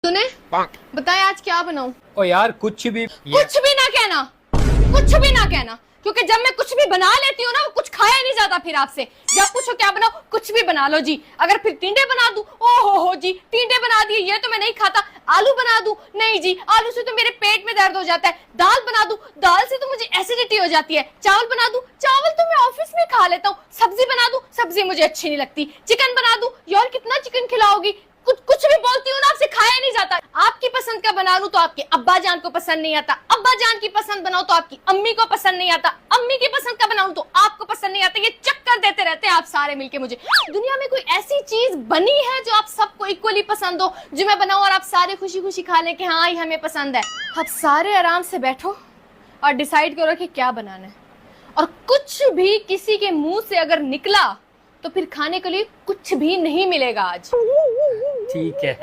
तूने बताया आज क्या बनाऊं? ओ यार कुछ भी ना कहना, कुछ भी ना कहना, क्योंकि जब मैं कुछ भी बना लेती हूँ ना, वो कुछ खाया नहीं जाता फिर आपसे। जब पूछो क्या बनाओ, कुछ भी बना लो जी। अगर फिर टिंडे बना दूं, ओ हो जी, टिंडे बना दिए, ये तो मैं नहीं खाता। आलू बना दूं, नहीं जी, आलू से तो मेरे पेट में दर्द हो जाता है। दाल बना दूं, दाल से तो मुझे एसिडिटी हो जाती है। चावल बना दूं, चावल तो मैं ऑफिस में खा लेता हूँ। सब्जी बना दूं, सब्जी मुझे अच्छी नहीं लगती। चिकन बना दूं, यार कितना चिकन खिलाओगी? कुछ भी बोलती हूँ ना, आपसे खाया नहीं जाता। आपकी पसंद का बना लूं तो आपके अब्बा जान को पसंद नहीं आता। अब्बा जान की पसंद बनाओ तो आपकी अम्मी को पसंद नहीं आता। अम्मी की पसंद का बनाऊं तो आपको पसंद नहीं आता। ये चक्कर देते रहते हैं आप सारे मिलके मुझे। दुनिया में कोई ऐसी चीज बनी है जो आप सबको इक्वली पसंद हो, जो मैं बनाऊं और आप सारे खुशी खुशी खा लें कि हाँ ये हमें पसंद है। आप सारे आराम से बैठो और डिसाइड करो कि क्या बनाना है। और कुछ भी किसी के मुंह से अगर निकला तो फिर खाने के लिए कुछ भी नहीं मिलेगा आज। ठीक है।